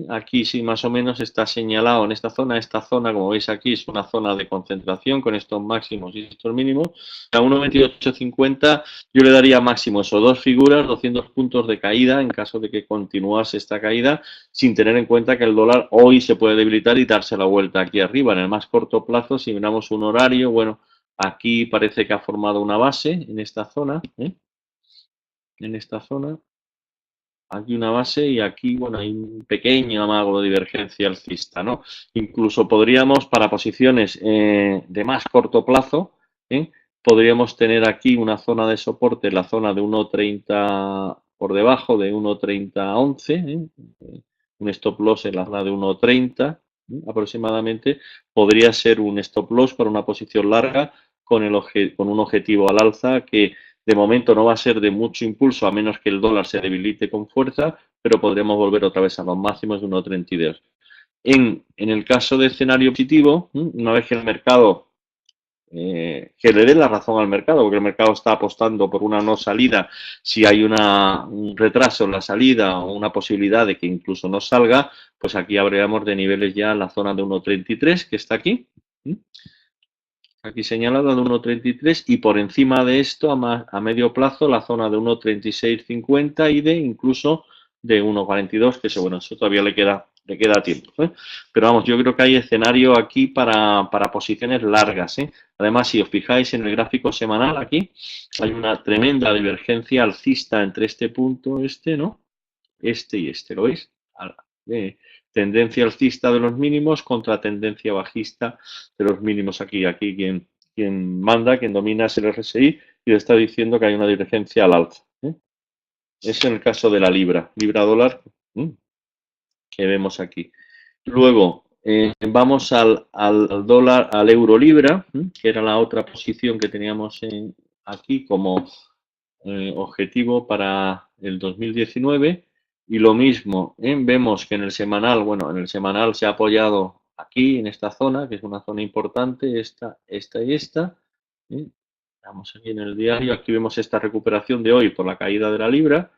Aquí sí, más o menos está señalado en esta zona. Esta zona, como veis aquí, es una zona de concentración con estos máximos y estos mínimos. A 1,2850 yo le daría máximo eso, dos figuras, 200 puntos de caída en caso de que continuase esta caída, sin tener en cuenta que el dólar hoy se puede debilitar y darse la vuelta aquí arriba. En el más corto plazo, si miramos un horario, bueno, aquí parece que ha formado una base en esta zona, en esta zona. Aquí una base y aquí, bueno, hay un pequeño amago de divergencia alcista, ¿no? Incluso podríamos, para posiciones de más corto plazo, podríamos tener aquí una zona de soporte, la zona de 1,30 por debajo, de 1,3011, un stop loss en la zona de 1,30 aproximadamente, podría ser un stop loss para una posición larga con un objetivo al alza que de momento no va a ser de mucho impulso a menos que el dólar se debilite con fuerza, pero podremos volver otra vez a los máximos de 1,32. En el caso de escenario positivo, una vez que el mercado, que le dé la razón al mercado, porque el mercado está apostando por una no salida, si hay un retraso en la salida o una posibilidad de que incluso no salga, pues aquí habríamos de niveles ya en la zona de 1,33, que está aquí. Aquí señalada de 1,33 y por encima de esto a medio plazo la zona de 1,3650 y de incluso de 1,42, que eso, bueno, eso todavía le queda le queda tiempo, ¿eh? Pero vamos, yo creo que hay escenario aquí para posiciones largas, ¿eh? Además, si os fijáis en el gráfico semanal aquí, hay una tremenda divergencia alcista entre este punto, ¿no? Este y este, ¿lo veis? Tendencia alcista de los mínimos contra tendencia bajista de los mínimos aquí. Aquí quien manda, quien domina es el RSI y le está diciendo que hay una divergencia al alza, ¿eh? Es en el caso de la libra, libra-dólar, que vemos aquí. Luego, vamos al dólar, al euro-libra, que era la otra posición que teníamos aquí como objetivo para el 2019. Y lo mismo, vemos que en el semanal, bueno, en el semanal se ha apoyado aquí, en esta zona, que es una zona importante, esta y esta. Vamos aquí en el diario, aquí vemos esta recuperación de hoy por la caída de la libra.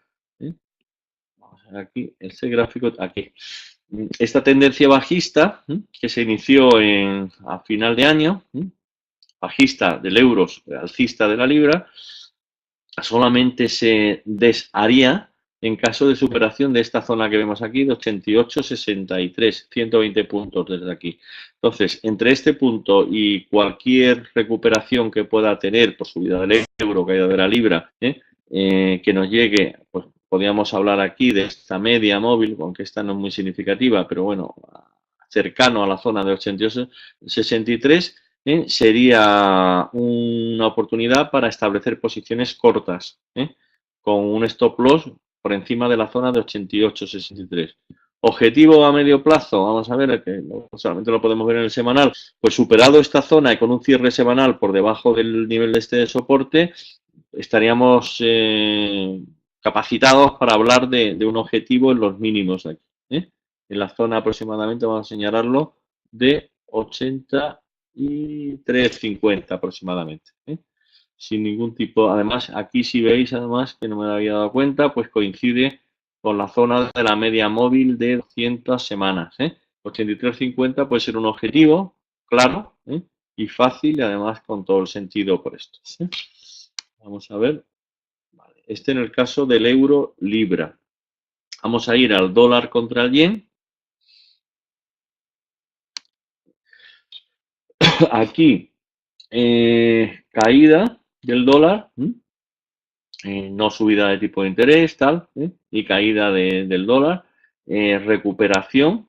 Vamos a ver aquí, este gráfico, aquí. Esta tendencia bajista, que se inició a final de año, bajista del euro, alcista de la libra, solamente se desharía en caso de superación de esta zona que vemos aquí, de 88,63, 120 puntos desde aquí. Entonces, entre este punto y cualquier recuperación que pueda tener por subida del euro, caída de la libra, que nos llegue, pues podríamos hablar aquí de esta media móvil, aunque esta no es muy significativa, pero bueno, cercano a la zona de 88,63, sería una oportunidad para establecer posiciones cortas, con un stop loss por encima de la zona de 88,63. Objetivo a medio plazo, vamos a ver, que solamente lo podemos ver en el semanal, pues superado esta zona y con un cierre semanal por debajo del nivel de este de soporte, estaríamos capacitados para hablar de un objetivo en los mínimos aquí, en la zona aproximadamente, vamos a señalarlo, de 83,50 aproximadamente, sin ningún tipo. Además, aquí si veis, además, que no me había dado cuenta, pues coincide con la zona de la media móvil de 200 semanas. 83,50 puede ser un objetivo, claro, y fácil, y además con todo el sentido por esto. Vamos a ver. Vale. Este en el caso del euro-libra. Vamos a ir al dólar contra el yen. Aquí, caída del dólar, no subida de tipo de interés, tal, y caída del dólar, recuperación,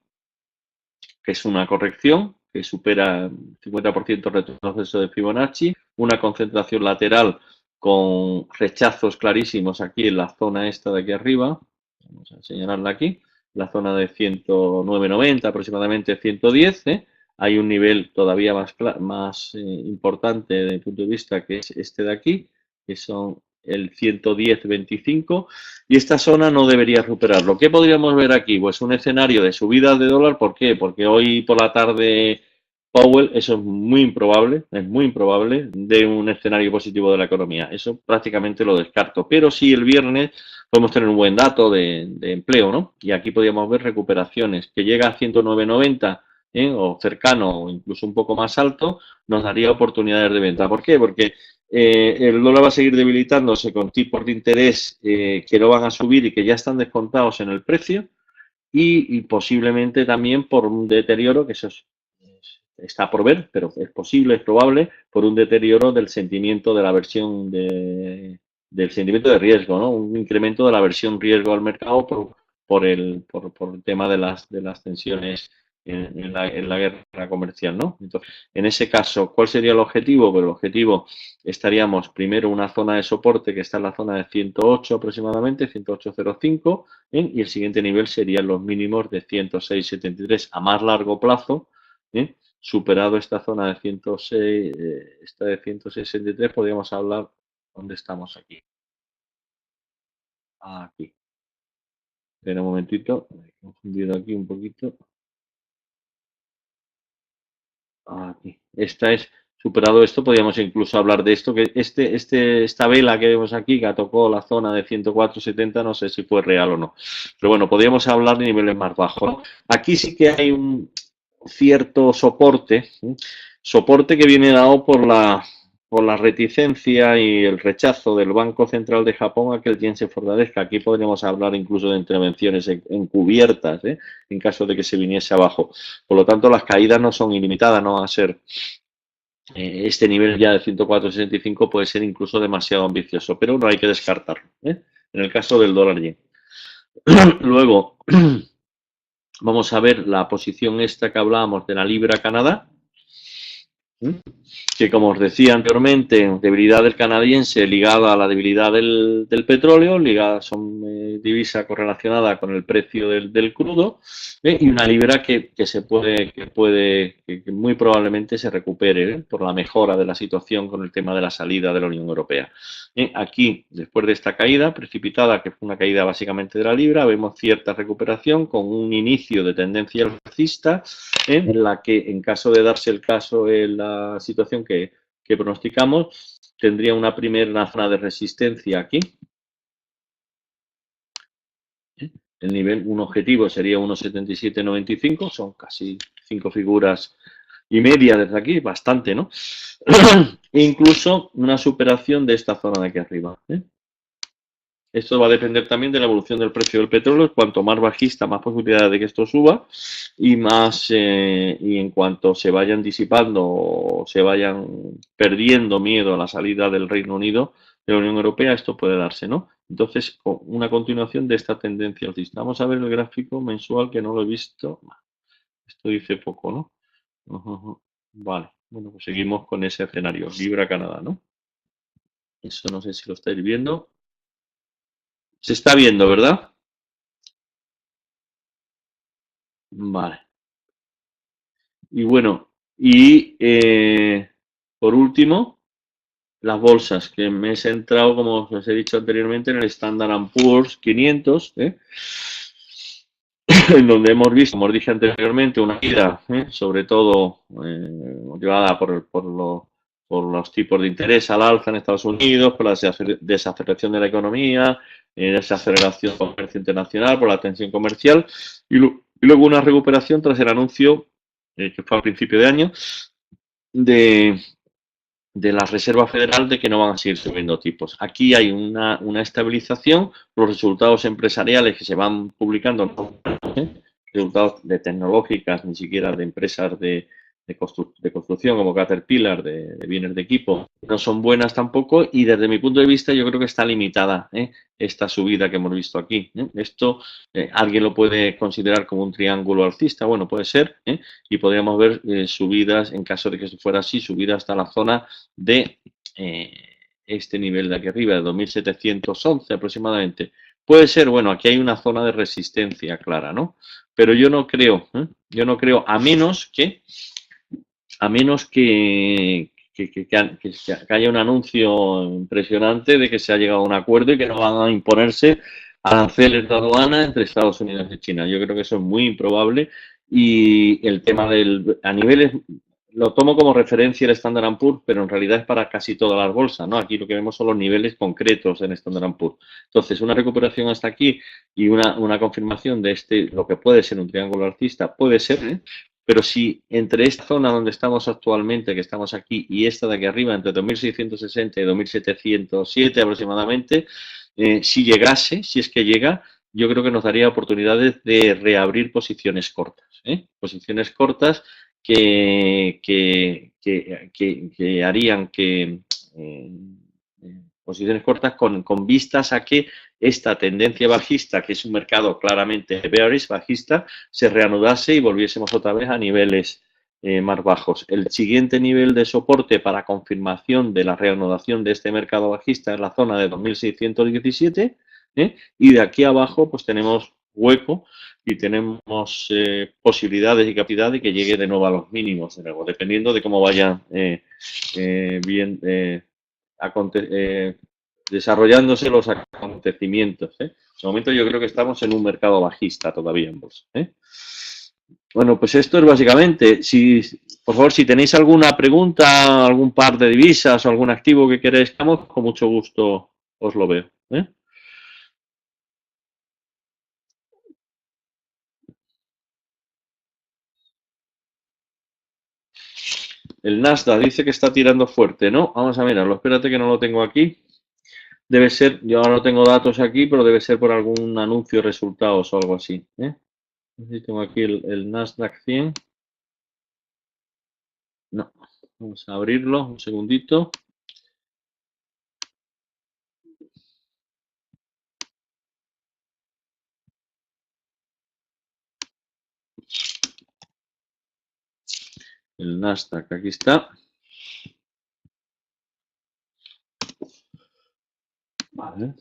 que es una corrección, que supera 50% retroceso de Fibonacci, una concentración lateral con rechazos clarísimos aquí en la zona esta de aquí arriba, vamos a señalarla aquí, la zona de 109,90, aproximadamente 110, hay un nivel todavía más importante desde el punto de vista que es este de aquí, que son el 110,25, y esta zona no debería superarlo. ¿Qué podríamos ver aquí? Pues un escenario de subida de dólar. ¿Por qué? Porque hoy por la tarde Powell, eso es muy improbable, de un escenario positivo de la economía. Eso prácticamente lo descarto. Pero sí, el viernes podemos tener un buen dato de empleo, ¿no? Y aquí podríamos ver recuperaciones que llega a 109,90, o cercano o incluso un poco más alto, nos daría oportunidades de venta. ¿Por qué? Porque el dólar va a seguir debilitándose con tipos de interés que no van a subir y que ya están descontados en el precio, y posiblemente también por un deterioro, que eso está por ver, pero es posible, es probable, por un deterioro del sentimiento de la aversión del sentimiento de riesgo, ¿no? Un incremento de la aversión riesgo al mercado por el tema de las tensiones en la guerra comercial, ¿no? Entonces, en ese caso, ¿cuál sería el objetivo? Pues el objetivo, estaríamos primero en una zona de soporte que está en la zona de 108 aproximadamente, 108,05, y el siguiente nivel serían los mínimos de 106,73 a más largo plazo. Superado esta zona de 106, esta de 106,63, podríamos hablar. ¿Dónde estamos aquí? Aquí. Espera un momentito, me he confundido aquí un poquito. Aquí. Superado esto, podríamos incluso hablar de esto, que esta vela que vemos aquí, que tocó la zona de 104,70, no sé si fue real o no. Pero bueno, podríamos hablar de niveles más bajos, ¿no? Aquí sí que hay un cierto soporte que viene dado por por la reticencia y el rechazo del Banco Central de Japón a que el yen se fortalezca. Aquí podríamos hablar incluso de intervenciones encubiertas, en caso de que se viniese abajo. Por lo tanto, las caídas no son ilimitadas, no van a ser este nivel ya de 104,65 puede ser incluso demasiado ambicioso, pero no hay que descartarlo, en el caso del dólar yen. Luego, vamos a ver la posición esta que hablábamos de la libra Canadá, que como os decía anteriormente, debilidad del canadiense ligada a la debilidad del petróleo, son divisa correlacionada con el precio del crudo, y una libra que muy probablemente se recupere por la mejora de la situación con el tema de la salida de la Unión Europea. Aquí, después de esta caída precipitada, que fue una caída básicamente de la libra, vemos cierta recuperación con un inicio de tendencia alcista, en la que, en caso de darse el caso en la situación que pronosticamos, tendría una primera zona de resistencia aquí. Un objetivo sería 1,7795, son casi 5 figuras y media desde aquí, bastante, ¿no? E incluso una superación de esta zona de aquí arriba. Esto va a depender también de la evolución del precio del petróleo. Cuanto más bajista, más posibilidades de que esto suba y y en cuanto se vayan disipando o se vayan perdiendo miedo a la salida del Reino Unido de la Unión Europea, esto puede darse, ¿no? Entonces, una continuación de esta tendencia alcista. Vamos a ver el gráfico mensual que no lo he visto. Esto dice poco, ¿no? Vale, bueno, pues seguimos con ese escenario. Libra Canadá, ¿no? Eso no sé si lo estáis viendo. Se está viendo, ¿verdad? Vale. Y bueno, por último, las bolsas, que me he centrado, como os he dicho anteriormente, en el Standard & Poor's 500, en donde hemos visto, como os dije anteriormente, una caída, sobre todo motivada por los tipos de interés al alza en Estados Unidos, por la desaceleración de la economía, desaceleración del comercio internacional, por la tensión comercial, y luego una recuperación tras el anuncio, que fue a principio de año, de la Reserva Federal de que no van a seguir subiendo tipos. Aquí hay una estabilización, los resultados empresariales que se van publicando, ¿no? Resultados de tecnológicas, ni siquiera de empresas de construcción como Caterpillar, de bienes de equipo, no son buenas tampoco, y desde mi punto de vista yo creo que está limitada esta subida que hemos visto aquí. Esto alguien lo puede considerar como un triángulo alcista, bueno, puede ser, y podríamos ver subidas, en caso de que fuera así, subidas hasta la zona de este nivel de aquí arriba, de 2.711 aproximadamente. Puede ser, bueno, aquí hay una zona de resistencia clara, ¿no? Pero yo no creo, a menos que haya un anuncio impresionante de que se ha llegado a un acuerdo y que no van a imponerse aranceles de aduana entre Estados Unidos y China. Yo creo que eso es muy improbable y el tema a niveles, lo tomo como referencia el Standard & Poor's, pero en realidad es para casi todas las bolsas, ¿no? Aquí lo que vemos son los niveles concretos en Standard & Poor's. Entonces, una recuperación hasta aquí y una confirmación de lo que puede ser un triángulo alcista, puede ser, pero si entre esta zona donde estamos actualmente, que estamos aquí, y esta de aquí arriba, entre 2.660 y 2.707 aproximadamente, si llegase, si es que llega, yo creo que nos daría oportunidades de reabrir posiciones cortas. Posiciones cortas que harían que posiciones cortas con vistas a que esta tendencia bajista, que es un mercado claramente bearish, bajista, se reanudase y volviésemos otra vez a niveles más bajos. El siguiente nivel de soporte para confirmación de la reanudación de este mercado bajista es la zona de 2.617, y de aquí abajo pues tenemos hueco y tenemos posibilidades y capacidad de que llegue de nuevo a los mínimos de nuevo, dependiendo de cómo vayan bien desarrollándose los acontecimientos. De momento yo creo que estamos en un mercado bajista todavía en bolsa. Bueno, pues esto es básicamente. Por favor, si tenéis alguna pregunta, algún par de divisas o algún activo que queréis, con mucho gusto os lo veo. El Nasdaq dice que está tirando fuerte, ¿no? Vamos a mirarlo. Espérate que no lo tengo aquí. Debe ser, yo ahora no tengo datos aquí, pero debe ser por algún anuncio de resultados o algo así. Tengo aquí el Nasdaq 100. No, vamos a abrirlo un segundito. El Nasdaq, aquí está. Vale.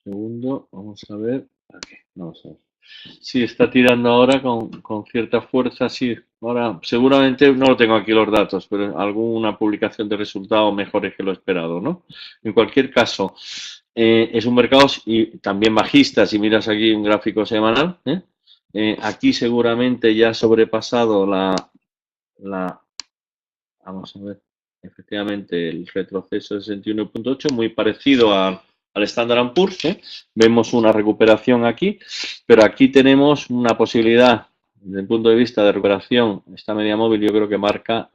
Segundo, vamos a ver. Aquí, vamos a ver. Sí, está tirando ahora con cierta fuerza, sí. Ahora, seguramente, no lo tengo aquí los datos, pero alguna publicación de resultados mejores que lo esperado, ¿no? En cualquier caso, es un mercado y también bajista, si miras aquí un gráfico semanal, aquí seguramente ya ha sobrepasado vamos a ver, efectivamente el retroceso de 61.8, muy parecido al Standard Poor's, ¿eh? Vemos una recuperación aquí, pero aquí tenemos una posibilidad, desde el punto de vista de recuperación, esta media móvil yo creo que marca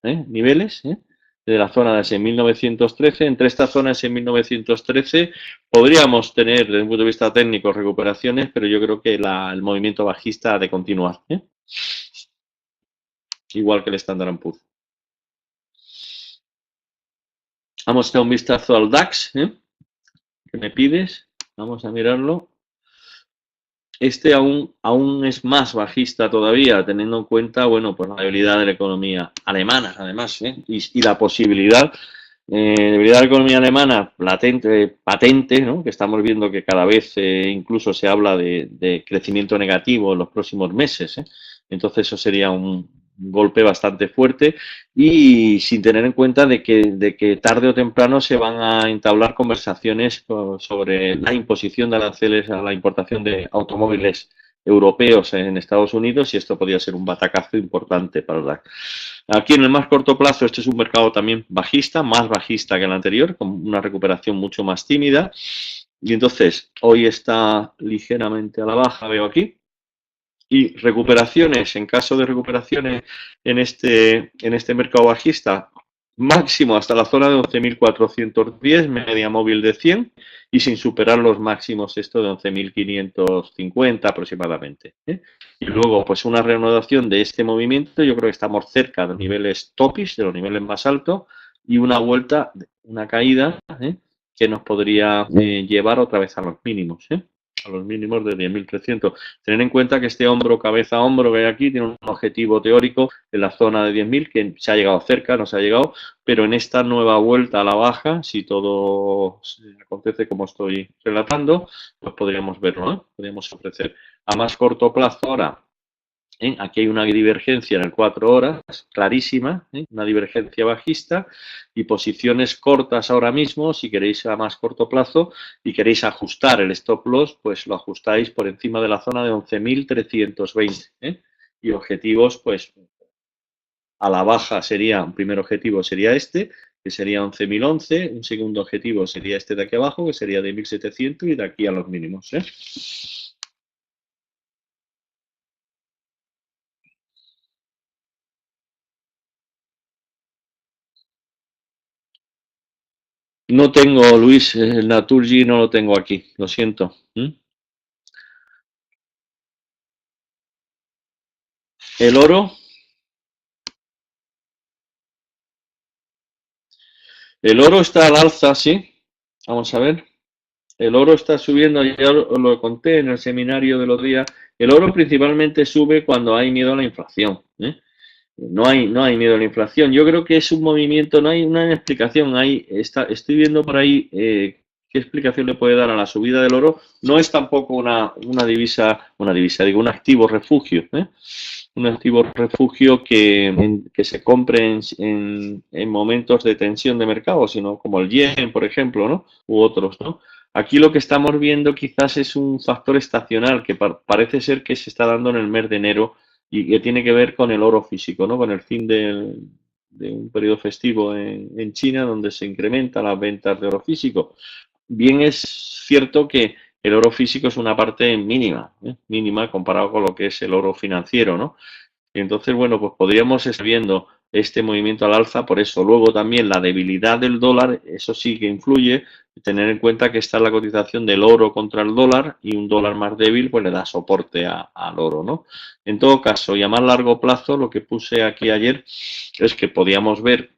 niveles, de la zona de 6.913. Entre esta zona de 6.913 podríamos tener, desde un punto de vista técnico, recuperaciones, pero yo creo que el movimiento bajista ha de continuar, igual que el Standard Poor's. Vamos a echar un vistazo al DAX, que me pides. Vamos a mirarlo. Este aún es más bajista todavía, teniendo en cuenta, bueno, pues la debilidad de la economía alemana, además, y la posibilidad, debilidad de la economía alemana patente, ¿no? Que estamos viendo que cada vez incluso se habla de crecimiento negativo en los próximos meses, Entonces eso sería un golpe bastante fuerte y sin tener en cuenta de que tarde o temprano se van a entablar conversaciones sobre la imposición de aranceles a la importación de automóviles europeos en Estados Unidos y esto podría ser un batacazo importante para el DAX. Aquí en el más corto plazo este es un mercado también bajista, más bajista que el anterior, con una recuperación mucho más tímida y entonces hoy está ligeramente a la baja, veo aquí. Y recuperaciones, en caso de recuperaciones en este mercado bajista, máximo hasta la zona de 11.410, media móvil de 100 y sin superar los máximos esto de 11.550 aproximadamente. Y luego, pues una reanudación de este movimiento, yo creo que estamos cerca de los niveles topis, de los niveles más altos, y una vuelta, una caída, que nos podría llevar otra vez a los mínimos, a los mínimos de 10.300. Tener en cuenta que este hombro, cabeza, hombro que hay aquí tiene un objetivo teórico en la zona de 10.000 que se ha llegado cerca, no se ha llegado, pero en esta nueva vuelta a la baja, si todo acontece como estoy relatando, pues podríamos verlo, ¿no? Podríamos ofrecer a más corto plazo ahora. Aquí hay una divergencia en el 4 horas, clarísima, una divergencia bajista y posiciones cortas ahora mismo, si queréis a más corto plazo y queréis ajustar el stop loss, pues lo ajustáis por encima de la zona de 11.320. Y objetivos, pues a la baja sería, un primer objetivo sería este, que sería 11.011, un segundo objetivo sería este de aquí abajo, que sería de 1.700 y de aquí a los mínimos. No tengo, Luis, el Naturgy no lo tengo aquí, lo siento. El oro, está al alza, sí. Vamos a ver. El oro está subiendo, ya lo conté en el seminario de los días. El oro principalmente sube cuando hay miedo a la inflación. No hay miedo a la inflación. Yo creo que es un movimiento, no hay una explicación. Estoy viendo por ahí qué explicación le puede dar a la subida del oro. No es tampoco una divisa, digo, un activo refugio. Un activo refugio que se compre en momentos de tensión de mercado, sino como el yen, por ejemplo, ¿no? U otros, ¿no? Aquí lo que estamos viendo quizás es un factor estacional que parece ser que se está dando en el mes de enero y que tiene que ver con el oro físico, ¿no? Con el fin de un periodo festivo en China donde se incrementan las ventas de oro físico. bien es cierto que el oro físico es una parte mínima, mínima comparado con lo que es el oro financiero, ¿no? Y entonces, bueno, pues podríamos estar viendo este movimiento al alza, por eso luego también la debilidad del dólar, eso sí que influye, tener en cuenta que está la cotización del oro contra el dólar y un dólar más débil pues le da soporte al oro, ¿no? En todo caso, y a más largo plazo, lo que puse aquí ayer es que podíamos ver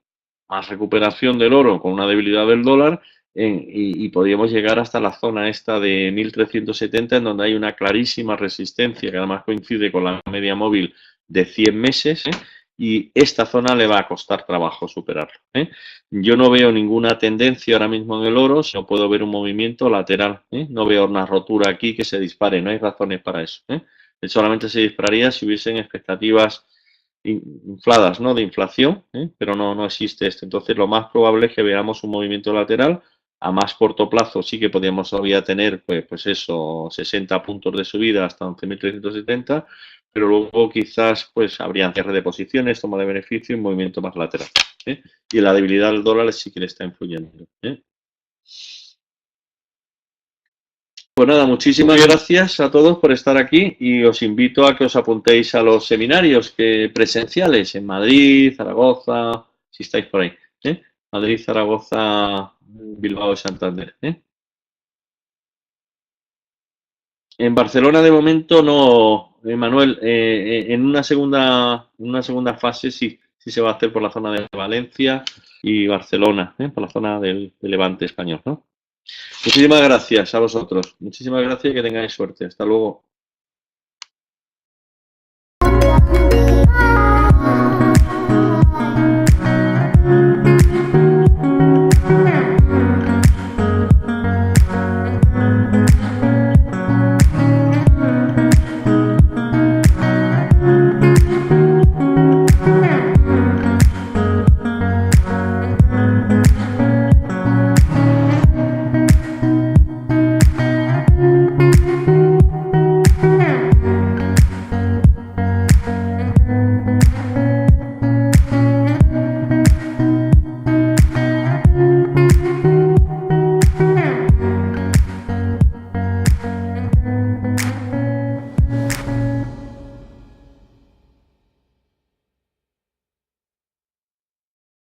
más recuperación del oro con una debilidad del dólar y podríamos llegar hasta la zona esta de 1370 en donde hay una clarísima resistencia que además coincide con la media móvil de 100 meses, y esta zona le va a costar trabajo superarlo. Yo no veo ninguna tendencia ahora mismo en el oro, sino puedo ver un movimiento lateral. No veo una rotura aquí que se dispare, no hay razones para eso. Solamente se dispararía si hubiesen expectativas infladas, ¿no? De inflación, pero no existe esto. Entonces, lo más probable es que veamos un movimiento lateral. A más corto plazo sí que podríamos todavía tener, pues eso, 60 puntos de subida hasta 11.370, pero luego quizás pues habrían cierre de posiciones, toma de beneficio y un movimiento más lateral. Y la debilidad del dólar sí que le está influyendo. Pues nada, muchísimas gracias a todos por estar aquí y os invito a que os apuntéis a los seminarios presenciales en Madrid, Zaragoza, si estáis por ahí. Madrid, Zaragoza, Bilbao y Santander. En Barcelona de momento no, Manuel. En una segunda fase sí se va a hacer por la zona de Valencia y Barcelona, por la zona del Levante español, ¿no? Muchísimas gracias a vosotros. Muchísimas gracias y que tengáis suerte. Hasta luego.